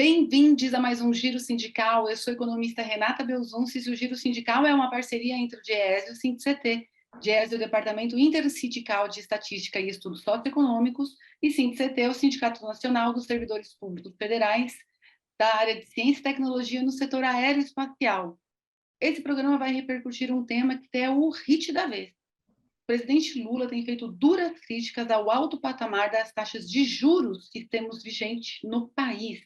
Bem-vindos a mais um Giro Sindical. Eu sou a economista Renata Belzunces e o Giro Sindical é uma parceria entre o DIEESE e o SINDIC-CT. DIEESE é o Departamento Intersindical de Estatística e Estudos Socioeconômicos e SINDIC-CT é o Sindicato Nacional dos Servidores Públicos Federais da área de Ciência e Tecnologia no setor aeroespacial. Esse programa vai repercutir um tema que é o hit da vez. O presidente Lula tem feito duras críticas ao alto patamar das taxas de juros que temos vigente no país.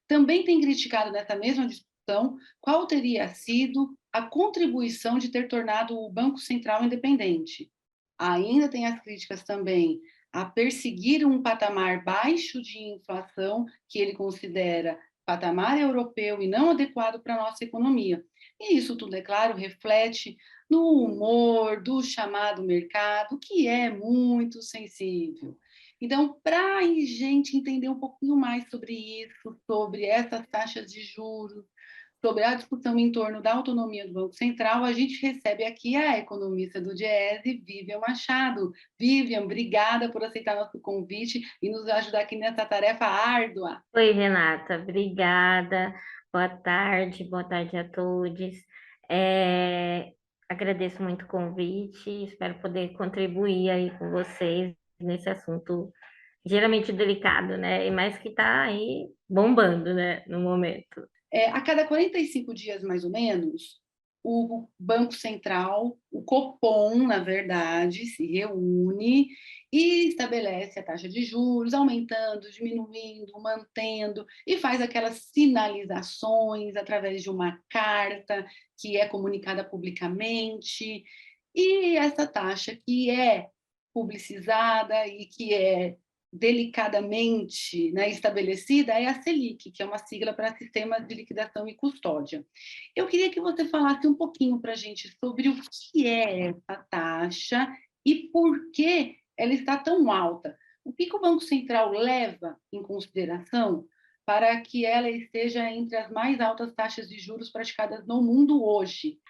Também tem criticado nessa mesma discussão qual teria sido a contribuição de ter tornado o Banco Central independente. Ainda tem as críticas também a perseguir um patamar baixo de inflação, que ele considera patamar europeu e não adequado para a nossa economia. E isso tudo, é claro, reflete no humor do chamado mercado, que é muito sensível. Então, para a gente entender um pouquinho mais sobre isso, sobre essas taxas de juros, sobre a discussão em torno da autonomia do Banco Central, a gente recebe aqui a economista do DIEESE, Vivian Machado. Vivian, obrigada por aceitar nosso convite e nos ajudar aqui nessa tarefa árdua. Oi, Renata, obrigada. Boa tarde a todos. Agradeço muito o convite, espero poder contribuir aí com vocês nesse assunto geralmente delicado, né? E mais que está aí bombando, né, no momento. A cada 45 dias, mais ou menos, o Banco Central, o Copom, na verdade, se reúne e estabelece a taxa de juros, aumentando, diminuindo, mantendo, e faz aquelas sinalizações através de uma carta que é comunicada publicamente. E essa taxa que é publicizada e que é delicadamente, né, estabelecida é a Selic, que é uma sigla para Sistema de Liquidação e Custódia. Eu queria que você falasse um pouquinho para a gente sobre o que é essa taxa e por que ela está tão alta. O que o Banco Central leva em consideração para que ela esteja entre as mais altas taxas de juros praticadas no mundo hoje?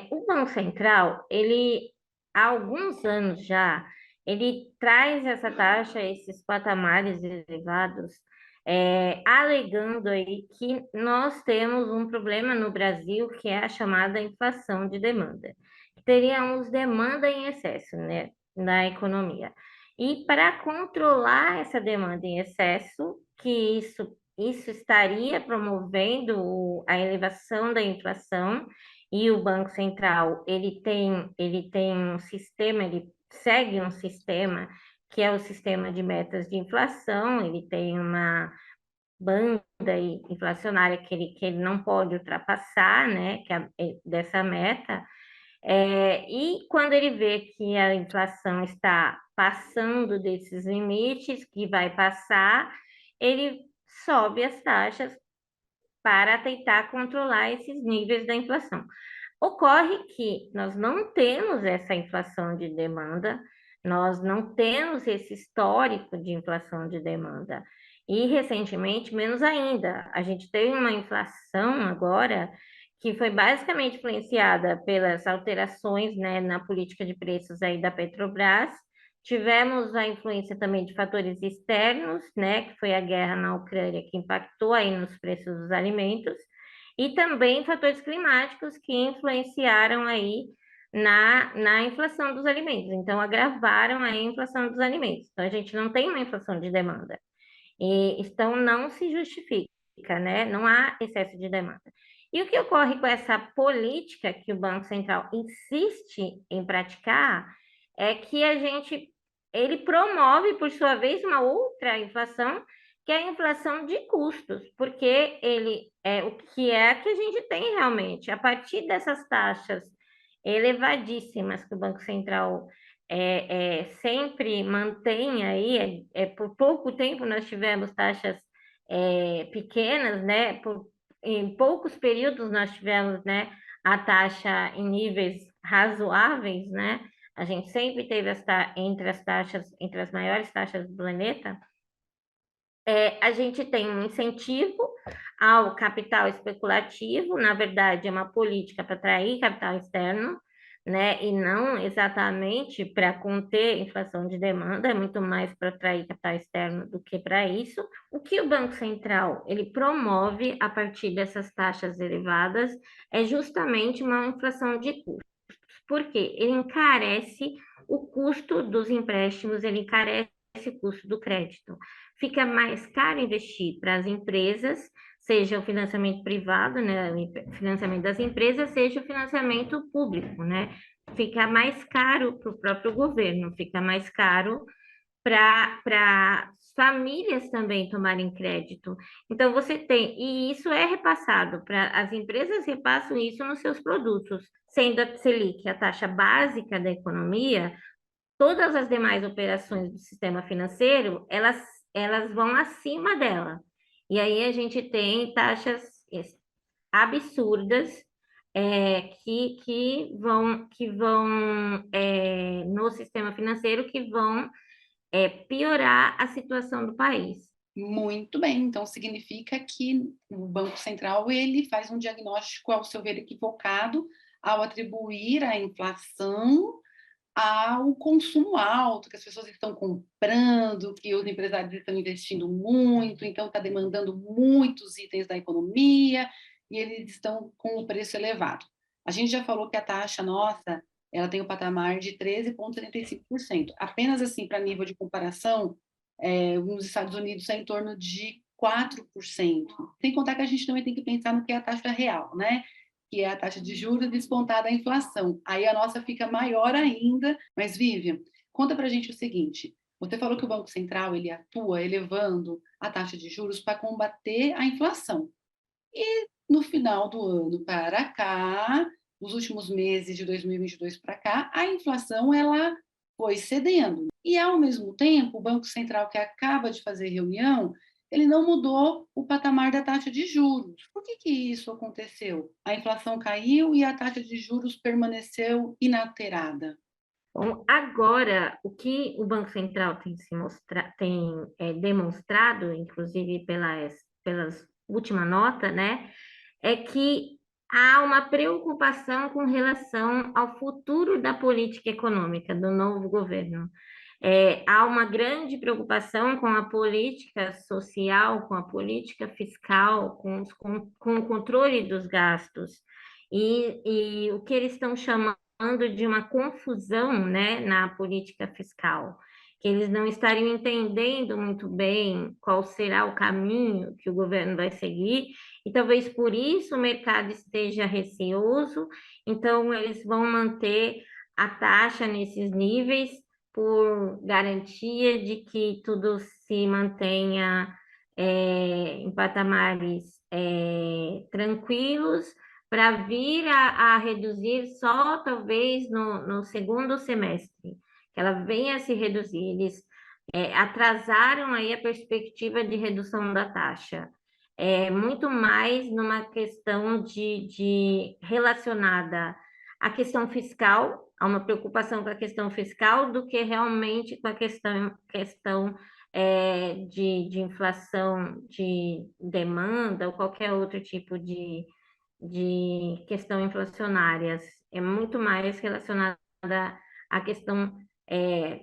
O Banco Central, ele, há alguns anos já, ele traz essa taxa, esses patamares elevados, alegando aí que nós temos um problema no Brasil, que é a chamada inflação de demanda. Teríamos demanda em excesso, né, na economia. E para controlar essa demanda em excesso, que isso estaria promovendo a elevação da inflação, e o Banco Central, ele tem um sistema, ele segue um sistema que é o sistema de metas de inflação, ele tem uma banda inflacionária que ele não pode ultrapassar, né, dessa meta, e quando ele vê que a inflação está passando desses limites, que vai passar, ele sobe as taxas para tentar controlar esses níveis da inflação. Ocorre que nós não temos essa inflação de demanda, nós não temos esse histórico de inflação de demanda. E recentemente, menos ainda, a gente teve uma inflação agora que foi basicamente influenciada pelas alterações, né, na política de preços aí da Petrobras. Tivemos a influência também de fatores externos, né, que foi a guerra na Ucrânia, que impactou aí nos preços dos alimentos, e também fatores climáticos que influenciaram aí na inflação dos alimentos. Então, agravaram a inflação dos alimentos. Então, a gente não tem uma inflação de demanda. Então, não se justifica, né? Não há excesso de demanda. E o que ocorre com essa política que o Banco Central insiste em praticar é que ele promove, por sua vez, uma outra inflação, que é a inflação de custos, porque ele é o que é que a gente tem realmente. A partir dessas taxas elevadíssimas que o Banco Central sempre mantém aí, por pouco tempo nós tivemos taxas pequenas, né? Em poucos períodos nós tivemos, né, a taxa em níveis razoáveis, né? A gente sempre teve entre as taxas, entre as maiores taxas do planeta. A gente tem um incentivo ao capital especulativo, na verdade, é uma política para atrair capital externo, né? E não exatamente para conter inflação de demanda, é muito mais para atrair capital externo do que para isso. O que o Banco Central ele promove a partir dessas taxas elevadas é justamente uma inflação de custos. Por quê? Ele encarece o custo dos empréstimos, ele encarece o custo do crédito. Fica mais caro investir para as empresas, seja o financiamento privado, né, o financiamento das empresas, seja o financiamento público, né? Fica mais caro para o próprio governo, fica mais caro para famílias também tomarem crédito. Então, você tem, e isso é repassado para as empresas repassam isso nos seus produtos, sendo a Selic a taxa básica da economia, todas as demais operações do sistema financeiro, elas vão acima dela. E aí a gente tem taxas absurdas que vão no sistema financeiro que vão piorar a situação do país. Muito bem, então significa que o Banco Central ele faz um diagnóstico, ao seu ver, equivocado ao atribuir a inflação ao consumo alto, que as pessoas estão comprando, que os empresários estão investindo muito, então está demandando muitos itens da economia e eles estão com o preço elevado. A gente já falou que a taxa nossa, ela tem o patamar de 13,35%. Apenas assim, para nível de comparação, nos Estados Unidos é em torno de 4%. Sem contar que a gente também tem que pensar no que é a taxa real, né? Que é a taxa de juros descontada a inflação. Aí a nossa fica maior ainda. Mas, Vivian, conta para a gente o seguinte. Você falou que o Banco Central ele atua elevando a taxa de juros para combater a inflação. E no final do ano para cá, nos últimos meses de 2022 para cá, a inflação ela foi cedendo. E, ao mesmo tempo, o Banco Central, que acaba de fazer reunião, ele não mudou o patamar da taxa de juros. Por que isso aconteceu? A inflação caiu e a taxa de juros permaneceu inalterada. Bom, agora, o que o Banco Central tem demonstrado, inclusive pelas última nota, né, é que há uma preocupação com relação ao futuro da política econômica do novo governo. Há uma grande preocupação com a política social, com a política fiscal, com o controle dos gastos. E o que eles estão chamando de uma confusão, né, na política fiscal, que eles não estariam entendendo muito bem qual será o caminho que o governo vai seguir, e talvez por isso o mercado esteja receoso, então eles vão manter a taxa nesses níveis por garantia de que tudo se mantenha em patamares tranquilos, para vir a reduzir só talvez no segundo semestre, que ela venha a se reduzir. Eles atrasaram aí a perspectiva de redução da taxa. Muito mais numa questão de relacionada à questão fiscal, a uma preocupação com a questão fiscal, do que realmente com a questão de inflação, de demanda ou qualquer outro tipo de questão inflacionárias. É muito mais relacionada à questão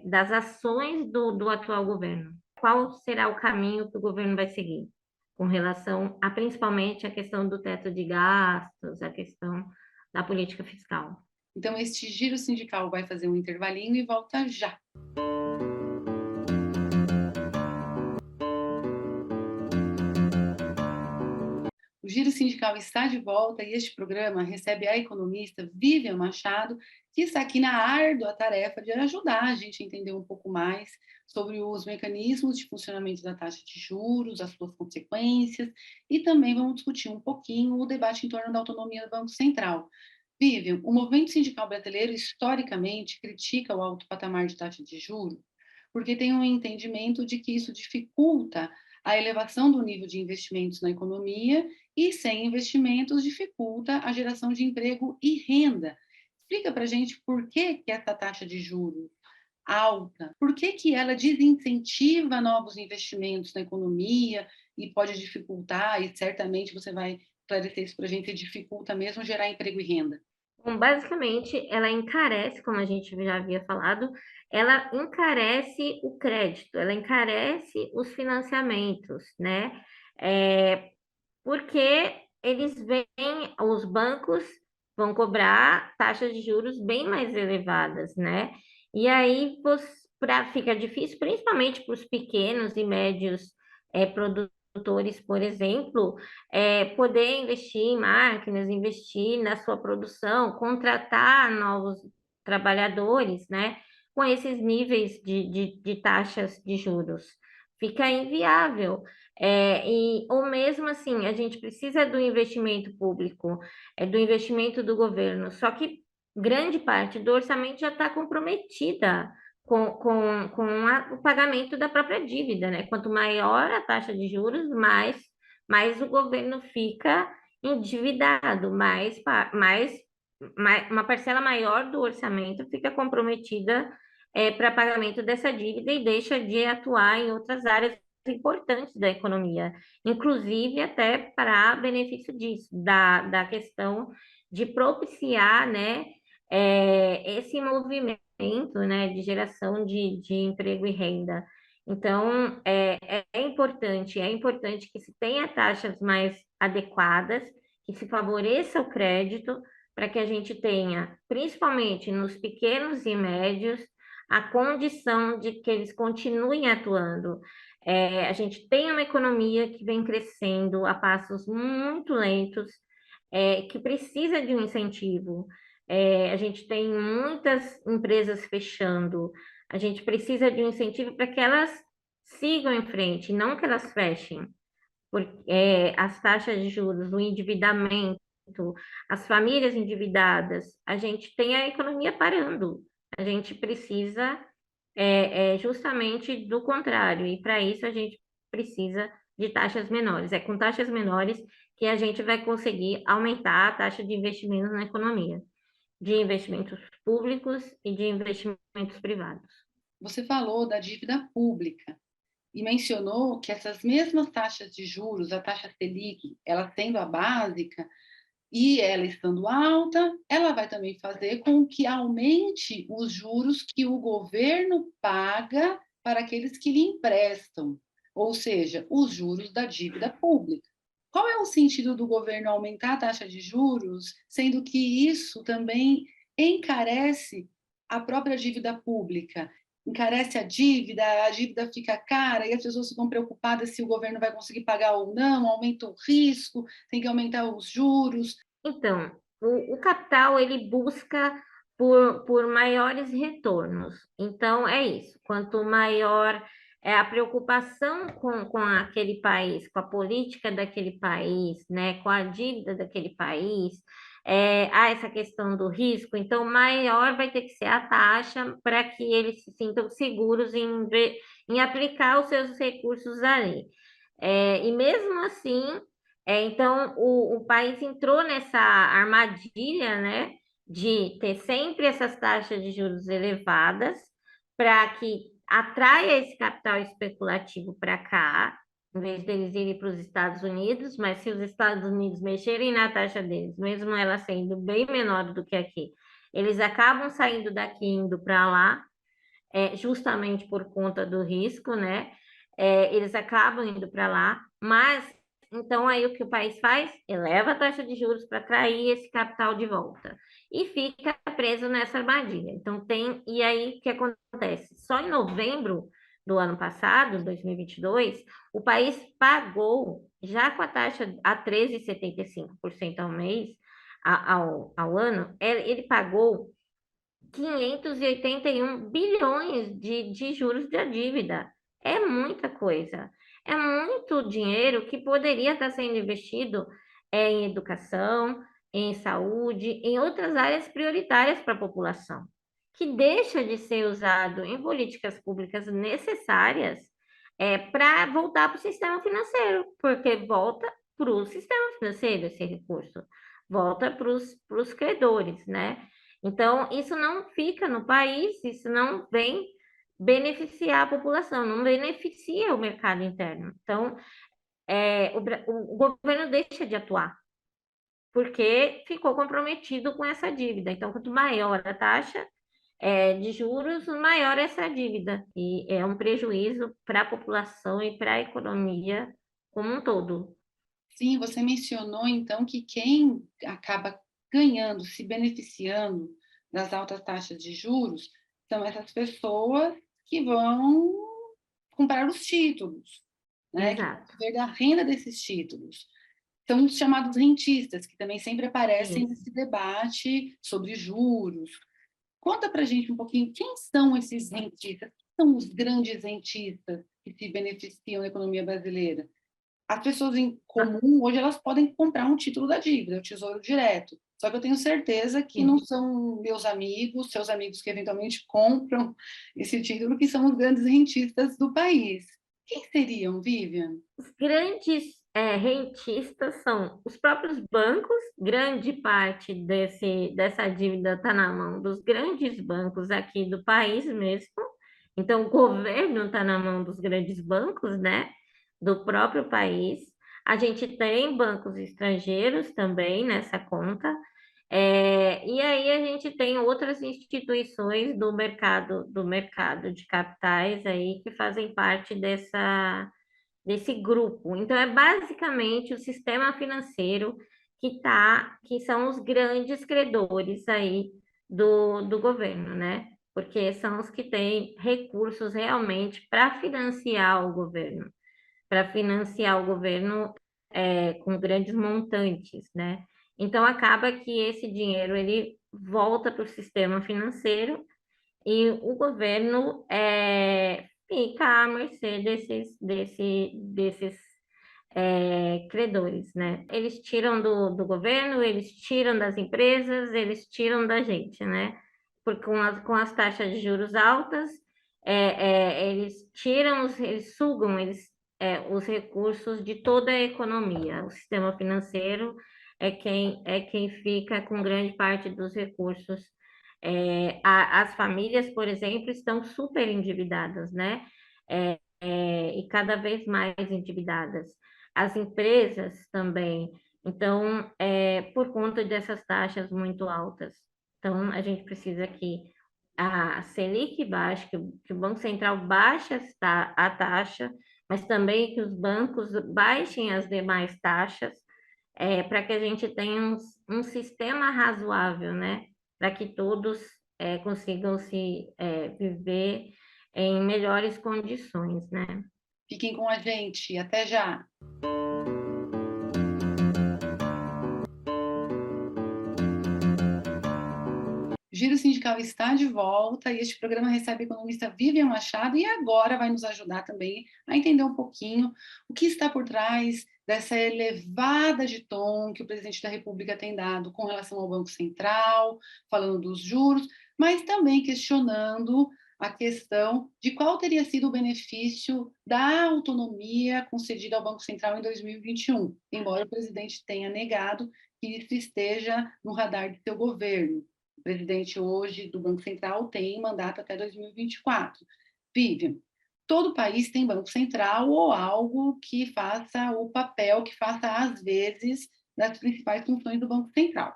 das ações do atual governo. Qual será o caminho que o governo vai seguir com relação a principalmente a questão do teto de gastos, a questão da política fiscal? Então, este giro sindical vai fazer um intervalinho e volta já. O Giro Sindical está de volta e este programa recebe a economista Vivian Machado, que está aqui na árdua tarefa de ajudar a gente a entender um pouco mais sobre os mecanismos de funcionamento da taxa de juros, as suas consequências, e também vamos discutir um pouquinho o debate em torno da autonomia do Banco Central. Vivian, o movimento sindical brasileiro historicamente critica o alto patamar de taxa de juros, porque tem um entendimento de que isso dificulta a elevação do nível de investimentos na economia e sem investimentos dificulta a geração de emprego e renda. Explica para a gente por que essa taxa de juros alta, por que ela desincentiva novos investimentos na economia e pode dificultar, e certamente você vai esclarecer isso para a gente, dificulta mesmo gerar emprego e renda. Bom, basicamente, ela encarece, como a gente já havia falado, ela encarece o crédito, ela encarece os financiamentos, né? É, porque eles veem, os bancos vão cobrar taxas de juros bem mais elevadas, né? E aí fica difícil, principalmente para os pequenos e médios produtores, por exemplo, poder investir em máquinas, investir na sua produção, contratar novos trabalhadores, né? Com esses níveis de taxas de juros. Fica inviável. Ou mesmo assim, a gente precisa do investimento público, do investimento do governo, só que grande parte do orçamento já está comprometida com o pagamento da própria dívida, né? Quanto maior a taxa de juros, mais o governo fica endividado, uma parcela maior do orçamento fica comprometida para pagamento dessa dívida e deixa de atuar em outras áreas importantes da economia, inclusive até para benefício disso, da questão de propiciar, né, esse movimento, né, de geração de emprego e renda. Então, é importante que se tenha taxas mais adequadas, que se favoreça o crédito, para que a gente tenha, principalmente nos pequenos e médios, a condição de que eles continuem atuando. A gente tem uma economia que vem crescendo a passos muito lentos, que precisa de um incentivo. A gente tem muitas empresas fechando, a gente precisa de um incentivo para que elas sigam em frente, não que elas fechem, porque as taxas de juros, o endividamento, as famílias endividadas, a gente tem a economia parando. A gente precisa justamente do contrário, e para isso a gente precisa de taxas menores. É com taxas menores que a gente vai conseguir aumentar a taxa de investimentos na economia, de investimentos públicos e de investimentos privados. Você falou da dívida pública e mencionou que essas mesmas taxas de juros, a taxa Selic, ela sendo a básica e ela estando alta, ela vai também fazer com que aumente os juros que o governo paga para aqueles que lhe emprestam, ou seja, os juros da dívida pública. Qual é o sentido do governo aumentar a taxa de juros, sendo que isso também encarece a própria dívida pública? Encarece a dívida fica cara e as pessoas ficam preocupadas se o governo vai conseguir pagar ou não, aumenta o risco, tem que aumentar os juros. Então, o capital ele busca por maiores retornos. Então, é isso. Quanto maior é a preocupação com aquele país, com a política daquele país, né, com a dívida daquele país, há essa questão do risco, então maior vai ter que ser a taxa para que eles se sintam seguros em aplicar os seus recursos ali. E mesmo assim, então, o país entrou nessa armadilha, né, de ter sempre essas taxas de juros elevadas para que atraia esse capital especulativo para cá, em vez deles irem para os Estados Unidos, mas se os Estados Unidos mexerem na taxa deles, mesmo ela sendo bem menor do que aqui, eles acabam saindo daqui e indo para lá, justamente por conta do risco, né? Eles acabam indo para lá, mas então aí o que o país faz? Eleva a taxa de juros para atrair esse capital de volta e fica preso nessa armadilha. Então e aí o que acontece? Só em novembro do ano passado, 2022, o país pagou, já com a taxa a 13,75% ao mês, ao ano, ele pagou 581 bilhões de juros da dívida. É muita coisa. É muito dinheiro que poderia estar sendo investido em educação, em saúde, em outras áreas prioritárias para a população, que deixa de ser usado em políticas públicas necessárias para voltar para o sistema financeiro, porque volta para o sistema financeiro esse recurso, volta para os credores, né? Então, isso não fica no país, isso não vem beneficiar a população, não beneficia o mercado interno. Então, o governo deixa de atuar. porque ficou comprometido com essa dívida. Então, quanto maior a taxa de juros, maior essa dívida. E é um prejuízo para a população e para a economia como um todo. Sim, você mencionou então que quem acaba ganhando, se beneficiando das altas taxas de juros são essas pessoas que vão comprar os títulos, né? Que vão Exato. viver da renda desses títulos. São os chamados rentistas, que também sempre aparecem Isso. nesse debate sobre juros. Conta para a gente um pouquinho quem são esses rentistas, quem são os grandes rentistas que se beneficiam da economia brasileira. As pessoas em comum, hoje, elas podem comprar um título da dívida, o Tesouro Direto. Só que eu tenho certeza que não Sim. são meus amigos, seus amigos que eventualmente compram esse título, que são os grandes rentistas do país. Quem seriam, Vivian? Os grandes rentistas são os próprios bancos, grande parte dessa dívida está na mão dos grandes bancos aqui do país mesmo. Então, o governo está na mão dos grandes bancos, né? Do próprio país. A gente tem bancos estrangeiros também nessa conta. E aí a gente tem outras instituições do mercado de capitais aí que fazem parte desse grupo. Então, é basicamente o sistema financeiro que são os grandes credores aí do governo, né? Porque são os que têm recursos realmente para financiar o governo com grandes montantes, né? Então, acaba que esse dinheiro ele volta para o sistema financeiro e o governo fica à mercê desses credores, né? Eles tiram do governo, eles tiram das empresas, eles tiram da gente, né? Porque com as taxas de juros altas, eles tiram, eles sugam os recursos de toda a economia. O sistema financeiro é quem fica com grande parte dos recursos. As famílias, por exemplo, estão super endividadas, né? E cada vez mais endividadas. As empresas também. Então, por conta dessas taxas muito altas. Então, a gente precisa que a Selic baixe, que o Banco Central baixe a taxa, mas também que os bancos baixem as demais taxas, para que a gente tenha um sistema razoável, né? Para que todos consigam viver em melhores condições, né? Fiquem com a gente. Até já. O Giro Sindical está de volta e este programa recebe a economista Vivian Machado e agora vai nos ajudar também a entender um pouquinho o que está por trás dessa elevada de tom que o presidente da República tem dado com relação ao Banco Central, falando dos juros, mas também questionando a questão de qual teria sido o benefício da autonomia concedida ao Banco Central em 2021, embora o presidente tenha negado que isso esteja no radar de seu governo. O presidente hoje do Banco Central tem mandato até 2024. Vivian, todo país tem Banco Central ou algo que faça o papel, que faça às vezes das principais funções do Banco Central.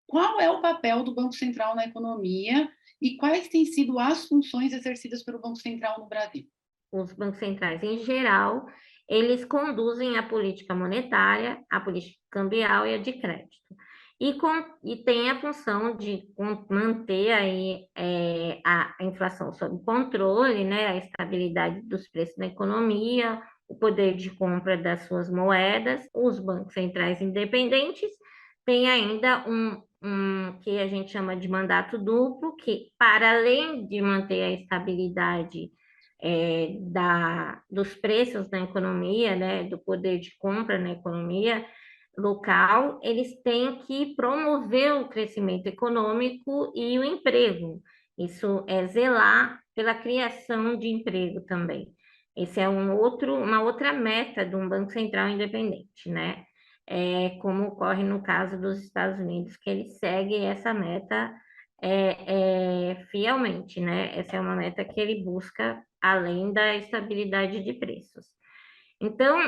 Qual é o papel do Banco Central na economia e quais têm sido as funções exercidas pelo Banco Central no Brasil? Os bancos centrais, em geral, eles conduzem a política monetária, a política cambial e a de crédito. E tem a função de manter aí, a inflação sob controle, né, a estabilidade dos preços na economia, o poder de compra das suas moedas. Os bancos centrais independentes têm ainda um que a gente chama de mandato duplo, que, para além de manter a estabilidade dos preços na economia, né, do poder de compra na economia local, eles têm que promover o crescimento econômico e o emprego. Isso é zelar pela criação de emprego também. Esse é uma outra meta de um Banco Central independente, né? Como ocorre no caso dos Estados Unidos, que ele segue essa meta fielmente, né? Essa é uma meta que ele busca além da estabilidade de preços. Então,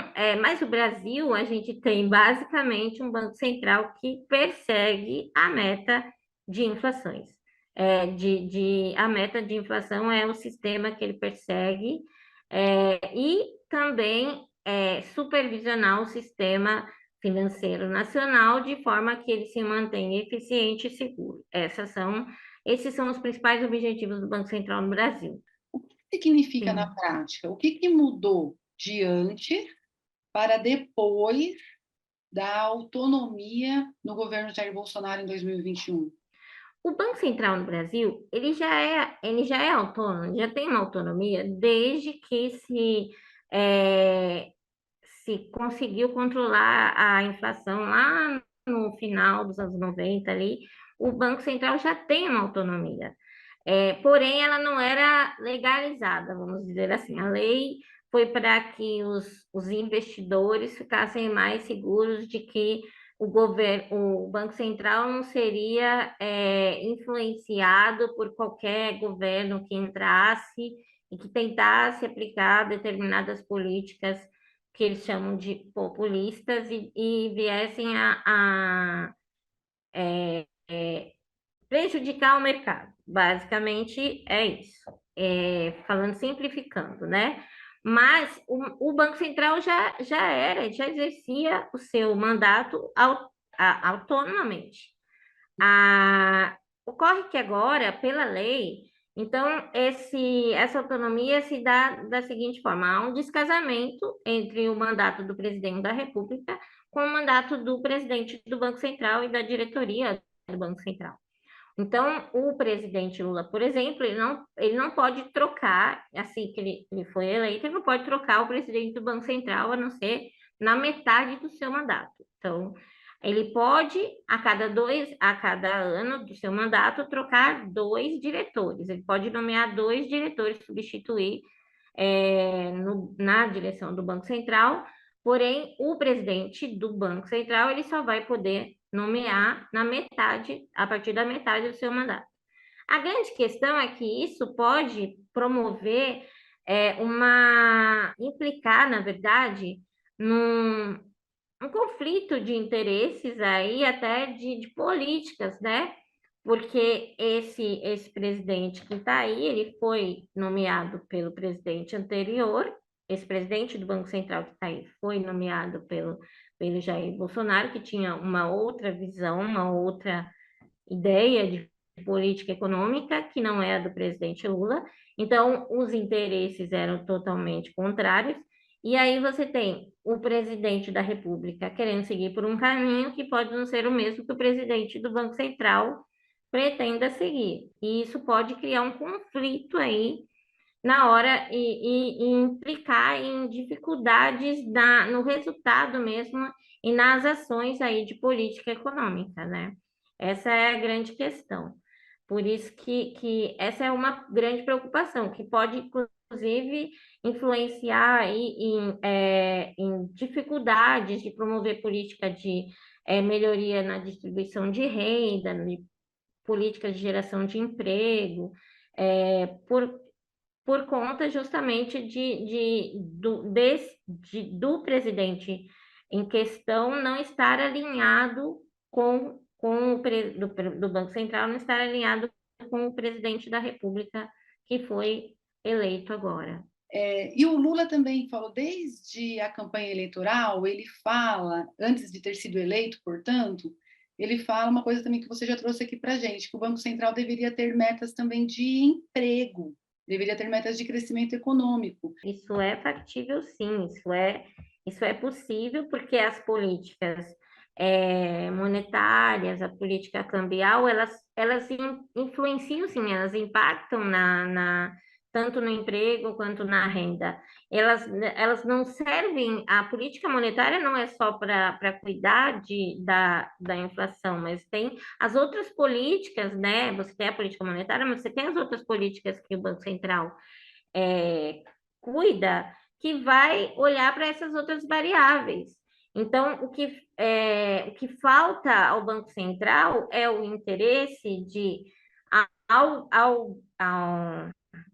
mas o Brasil, a gente tem basicamente um Banco Central que persegue a meta de inflações. A meta de inflação é o sistema que ele persegue, e também supervisionar o sistema financeiro nacional de forma que ele se mantenha eficiente e seguro. Esses são os principais objetivos do Banco Central no Brasil. O que significa na Sim. prática? O que mudou de antes para depois da autonomia no governo Jair Bolsonaro em 2021? O Banco Central no Brasil, ele já é autônomo, já tem uma autonomia desde que se conseguiu controlar a inflação lá no final dos anos 90 ali, o Banco Central já tem uma autonomia. Porém, ela não era legalizada, vamos dizer assim. A lei foi para que os investidores ficassem mais seguros de que o Banco Central não seria influenciado por qualquer governo que entrasse e que tentasse aplicar determinadas políticas que eles chamam de populistas e viessem a prejudicar o mercado. Basicamente é isso. Falando, simplificando, né? Mas o Banco Central já exercia o seu mandato autonomamente. Ocorre que agora, pela lei, então essa autonomia se dá da seguinte forma: há um descasamento entre o mandato do presidente da República com o mandato do presidente do Banco Central e da diretoria do Banco Central. Então, o presidente Lula, por exemplo, ele não pode trocar, assim que ele foi eleito, ele não pode trocar o presidente do Banco Central, a não ser na metade do seu mandato. Então, ele pode, a cada ano do seu mandato, trocar dois diretores. Ele pode nomear dois diretores, substituir na direção do Banco Central, porém, o presidente do Banco Central ele só vai poder nomear a partir da metade do seu mandato. A grande questão é que isso pode promover implicar, na verdade, num um conflito de interesses aí, até de políticas, né? Porque esse presidente que está aí, ele foi nomeado pelo presidente anterior, esse presidente do Banco Central que está aí foi nomeado pelo Jair Bolsonaro, que tinha uma outra visão, uma outra ideia de política econômica, que não é a do presidente Lula. Então, os interesses eram totalmente contrários. E aí você tem o presidente da República querendo seguir por um caminho que pode não ser o mesmo que o presidente do Banco Central pretenda seguir. E isso pode criar um conflito aí na hora e implicar em dificuldades no resultado mesmo e nas ações aí de política econômica, né? Essa é a grande questão. Por isso que essa é uma grande preocupação, que pode, inclusive, influenciar aí em dificuldades de promover política de melhoria na distribuição de renda, de políticas de geração de emprego, por conta justamente do presidente em questão não estar alinhado com do Banco Central, não estar alinhado com o presidente da República que foi eleito agora. E o Lula também falou, desde a campanha eleitoral, ele fala, antes de ter sido eleito, portanto, ele fala uma coisa também que você já trouxe aqui para a gente, que o Banco Central deveria ter metas também de emprego, deveria ter metas de crescimento econômico. Isso é factível, sim, isso é possível, porque as políticas monetárias, a política cambial, elas influenciam, sim, elas impactam tanto no emprego quanto na renda. Elas não servem, a política monetária não é só para cuidar da inflação, mas tem as outras políticas, né? Você tem a política monetária, mas você tem as outras políticas que o Banco Central cuida, que vai olhar para essas outras variáveis. Então, o que falta ao Banco Central é o interesse de, ao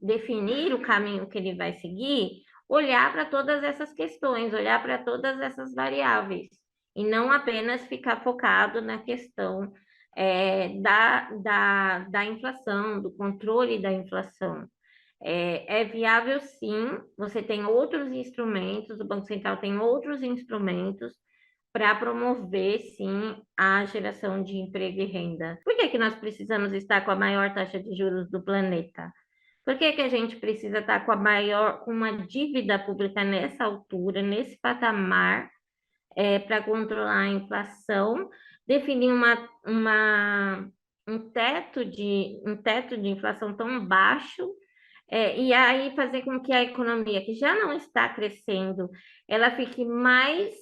definir o caminho que ele vai seguir, olhar para todas essas questões, olhar para todas essas variáveis, e não apenas ficar focado na questão da inflação, do controle da inflação. É viável, sim, você tem outros instrumentos, o Banco Central tem outros instrumentos para promover, sim, a geração de emprego e renda. Por que que nós precisamos estar com a maior taxa de juros do planeta? Por que que a gente precisa estar com uma dívida pública nessa altura, nesse patamar, para controlar a inflação, definir um teto de inflação tão baixo, e aí fazer com que a economia, que já não está crescendo, ela fique mais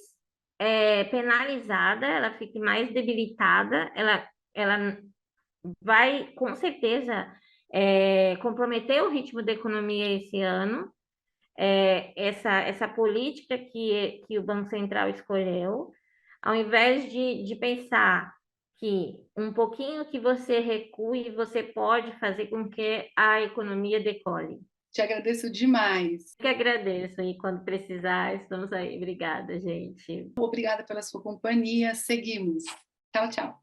penalizada, ela fique mais debilitada, ela vai, com certeza, comprometer o ritmo da economia esse ano. Essa política que o Banco Central escolheu, ao invés de pensar que um pouquinho que você recue, você pode fazer com que a economia decole. Te agradeço demais. Eu que agradeço, e quando precisar, estamos aí. Obrigada, gente. Obrigada pela sua companhia. Seguimos. Tchau, tchau.